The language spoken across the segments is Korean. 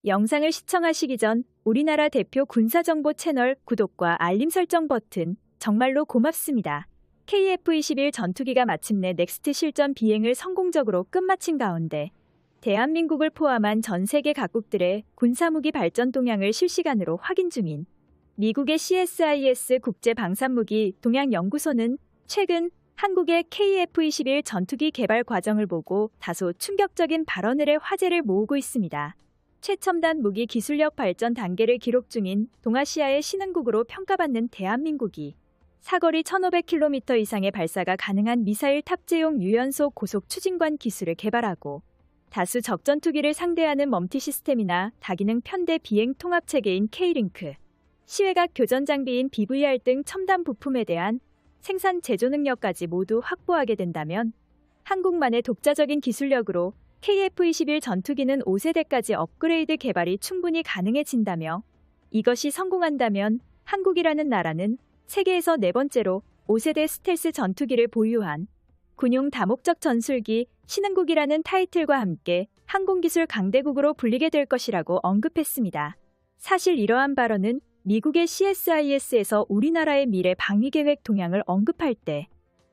영상을 시청하시기 전 우리나라 대표 군사정보 채널 구독과 알림 설정 버튼 정말로 고맙습니다. KF-21 전투기가 마침내 넥스트 실전 비행을 성공적으로 끝마친 가운데 대한민국을 포함한 전 세계 각국들의 군사무기 발전 동향을 실시간으로 확인 중인 미국의 CSIS 국제방산무기 동향연구소는 최근 한국의 KF-21 전투기 개발 과정을 보고 다소 충격적인 발언을 해 화제를 모으고 있습니다. 최첨단 무기 기술력 발전 단계를 기록 중인 동아시아의 신흥국으로 평가받는 대한민국이 사거리 1500km 이상의 발사가 가능한 미사일 탑재용 유연소 고속 추진관 기술을 개발하고 다수 적전투기를 상대하는 멈티 시스템이나 다기능 편대 비행 통합 체계인 K링크, 시외각 교전 장비인 BVR 등 첨단 부품에 대한 생산 제조 능력까지 모두 확보하게 된다면 한국만의 독자적인 기술력으로 KF-21 전투기는 5세대까지 업그레이드 개발이 충분히 가능해진다며 이것이 성공한다면 한국이라는 나라는 세계에서 네 번째로 5세대 스텔스 전투기를 보유한 군용 다목적 전술기 신흥국이라는 타이틀과 함께 항공기술 강대국으로 불리게 될 것이라고 언급했습니다. 사실 이러한 발언은 미국의 CSIS에서 우리나라의 미래 방위계획 동향을 언급할 때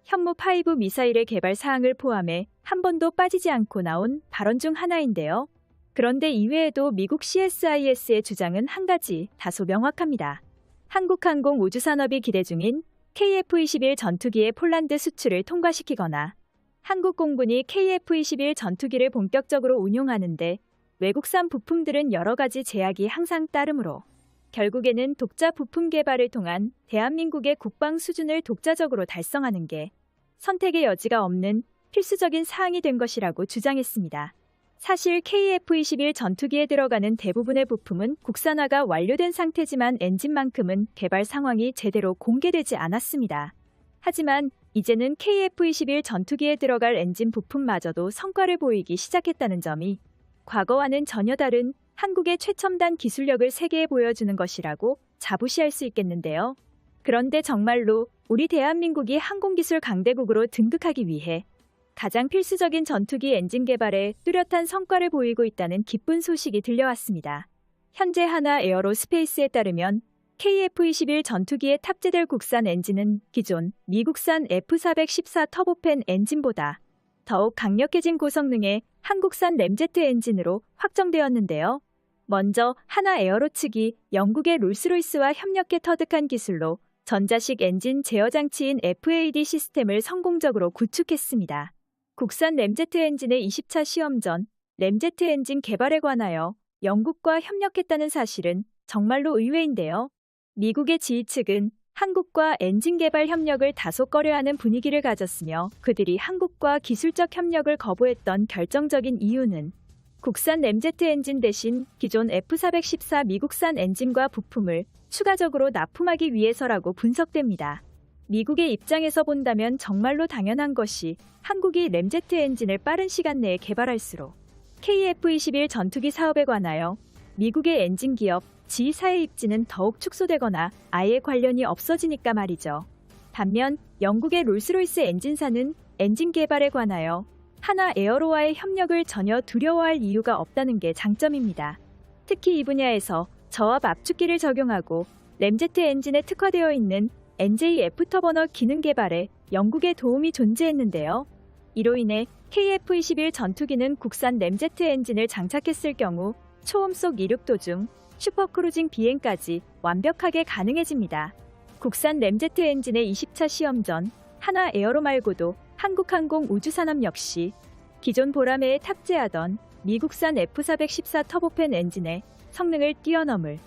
현무5 미사일의 개발 사항을 포함해 한 번도 빠지지 않고 나온 발언 중 하나인데요. 그런데 이외에도 미국 CSIS의 주장은 한 가지 다소 명확합니다. 한국항공우주산업이 기대 중인 KF-21 전투기의 폴란드 수출을 통과시키거나 한국 공군이 KF-21 전투기를 본격적으로 운용하는데 외국산 부품들은 여러 가지 제약이 항상 따르므로 결국에는 독자 부품 개발을 통한 대한민국의 국방 수준을 독자적으로 달성하는 게 선택의 여지가 없는 필수적인 사항이 된 것이라고 주장했습니다. 사실 KF-21 전투기에 들어가는 대부분의 부품은 국산화가 완료된 상태지만 엔진만큼은 개발 상황이 제대로 공개되지 않았습니다. 하지만 이제는 KF-21 전투기에 들어갈 엔진 부품마저도 성과를 보이기 시작했다는 점이 과거와는 전혀 다른 한국의 최첨단 기술력을 세계에 보여주는 것이라고 자부시할 수 있겠는데요. 그런데 정말로 우리 대한민국이 항공기술 강대국으로 등극하기 위해 가장 필수적인 전투기 엔진 개발에 뚜렷한 성과를 보이고 있다는 기쁜 소식이 들려왔습니다. 현재 하나 에어로스페이스에 따르면 KF-21 전투기에 탑재될 국산 엔진은 기존 미국산 F414 터보팬 엔진보다 더욱 강력해진 고성능의 한국산 램제트 엔진으로 확정되었는데요. 먼저 하나 에어로 측이 영국의 롤스로이스와 협력해 터득한 기술로 전자식 엔진 제어 장치인 FAD 시스템을 성공적으로 구축했습니다. 국산 램제트 엔진의 20차 시험 전 램제트 엔진 개발에 관하여 영국과 협력했다는 사실은 정말로 의외인데요. 미국의 지휘 측은 한국과 엔진 개발 협력을 다소 꺼려하는 분위기를 가졌으며 그들이 한국과 기술적 협력을 거부했던 결정적인 이유는 국산 램제트 엔진 대신 기존 F414 미국산 엔진과 부품을 추가적으로 납품하기 위해서라고 분석됩니다. 미국의 입장에서 본다면 정말로 당연한 것이 한국이 램제트 엔진을 빠른 시간 내에 개발할수록 KF-21 전투기 사업에 관하여 미국의 엔진 기업, 지휘사의 입지는 더욱 축소되거나 아예 관련이 없어지니까 말이죠. 반면 영국의 롤스로이스 엔진사는 엔진 개발에 관하여 하나 에어로와의 협력을 전혀 두려워할 이유가 없다는 게 장점입니다. 특히 이 분야에서 저압 압축기를 적용하고 램제트 엔진에 특화되어 있는 NJ 애프터버너 기능 개발에 영국의 도움이 존재했는데요. 이로 인해 KF-21 전투기는 국산 램제트 엔진을 장착했을 경우 초음속 이륙 도중 슈퍼크루징 비행까지 완벽하게 가능해집니다. 국산 램제트 엔진의 20차 시험 전 하나 에어로 말고도 한국항공우주산업 역시 기존 보라매에 탑재하던 미국산 F414 터보팬 엔진의 성능을 뛰어넘을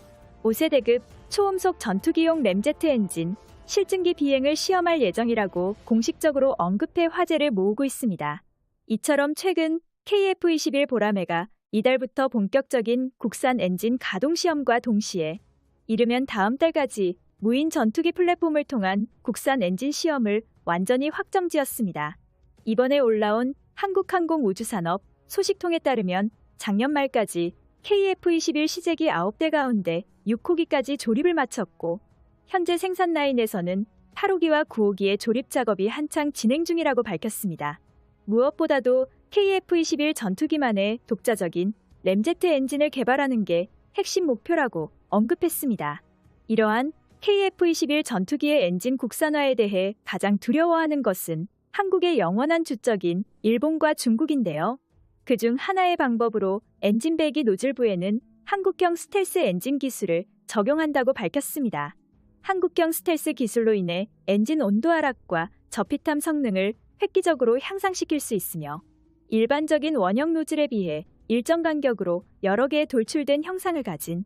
5세대급 초음속 전투기용 램제트 엔진 실증기 비행을 시험할 예정이라고 공식적으로 언급해 화제를 모으고 있습니다. 이처럼 최근 KF-21 보라매가 이달부터 본격적인 국산 엔진 가동 시험과 동시에 이르면 다음 달까지 무인 전투기 플랫폼을 통한 국산 엔진 시험을 완전히 확정지었습니다. 이번에 올라온 한국항공우주산업 소식통에 따르면 작년 말까지 KF-21 시제기 9대 가운데 6호기까지 조립을 마쳤고 현재 생산 라인에서는 8호기와 9호기의 조립 작업이 한창 진행 중이라고 밝혔습니다. 무엇보다도 KF-21 전투기만의 독자적인 램제트 엔진을 개발하는 게 핵심 목표라고 언급했습니다. 이러한 KF-21 전투기의 엔진 국산화에 대해 가장 두려워하는 것은 한국의 영원한 주적인 일본과 중국인데요. 그중 하나의 방법으로 엔진 배기 노즐부에는 한국형 스텔스 엔진 기술을 적용한다고 밝혔습니다. 한국형 스텔스 기술로 인해 엔진 온도 하락과 저피탐 성능을 획기적으로 향상시킬 수 있으며 일반적인 원형 노즐에 비해 일정 간격으로 여러 개의 돌출된 형상을 가진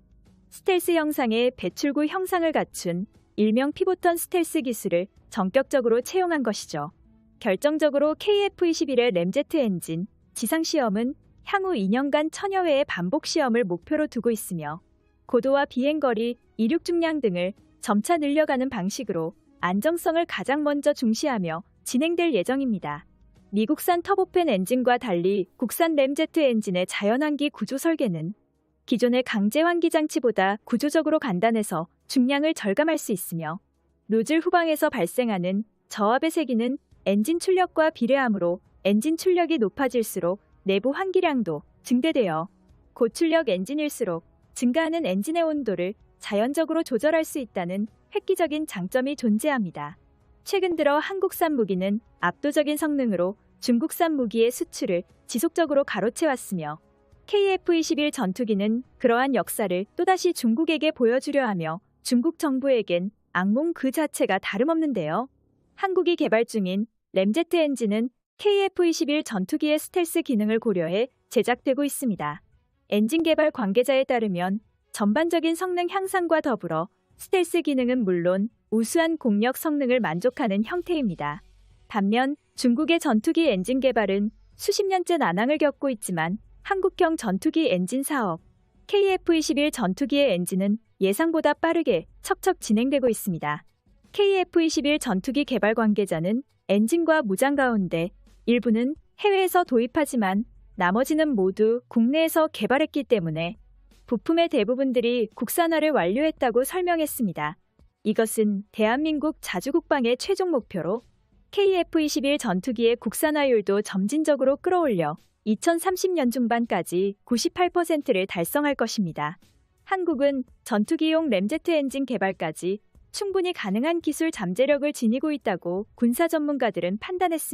스텔스 형상의 배출구 형상을 갖춘 일명 피보턴 스텔스 기술을 전격적으로 채용한 것이죠. 결정적으로 KF-21의 램제트 엔진 지상시험은 향후 2년간 1000여 회의 반복 시험을 목표로 두고 있으며 고도와 비행거리, 이륙 중량 등을 점차 늘려가는 방식으로 안정성을 가장 먼저 중시하며 진행될 예정입니다. 미국산 터보팬 엔진과 달리 국산 램제트 엔진의 자연환기 구조 설계는 기존의 강제 환기 장치보다 구조적으로 간단해서 중량을 절감할 수 있으며 노즐 후방에서 발생하는 저압의 세기는 엔진 출력과 비례하므로 엔진 출력이 높아질수록 내부 환기량도 증대되어 고출력 엔진일수록 증가하는 엔진의 온도를 자연적으로 조절할 수 있다는 획기적인 장점이 존재합니다. 최근 들어 한국산 무기는 압도적인 성능으로 중국산 무기의 수출을 지속적으로 가로채왔으며 KF-21 전투기는 그러한 역사를 또다시 중국에게 보여주려 하며 중국 정부에겐 악몽 그 자체가 다름없는데요. 한국이 개발 중인 램제트 엔진은 KF-21 전투기의 스텔스 기능을 고려해 제작되고 있습니다. 엔진 개발 관계자에 따르면 전반적인 성능 향상과 더불어 스텔스 기능은 물론 우수한 공력 성능을 만족하는 형태입니다. 반면 중국의 전투기 엔진 개발은 수십 년째 난항을 겪고 있지만 한국형 전투기 엔진 사업 KF-21 전투기의 엔진은 예상보다 빠르게 척척 진행되고 있습니다. KF-21 전투기 개발 관계자는 엔진과 무장 가운데 일부는 해외에서 도입하지만 나머지는 모두 국내에서 개발했기 때문에 부품의 대부분들이 국산화를 완료했다고 설명했습니다. 이것은 대한민국 자주국방의 최종 목표로 KF-21 전투기의 국산화율도 점진적으로 끌어올려 2030년 중반까지 98%를 달성할 것입니다. 한국은 전투기용 램제트 엔진 개발까지 충분히 가능한 기술 잠재력을 지니고 있다고 군사 전문가들은 판단했습니다.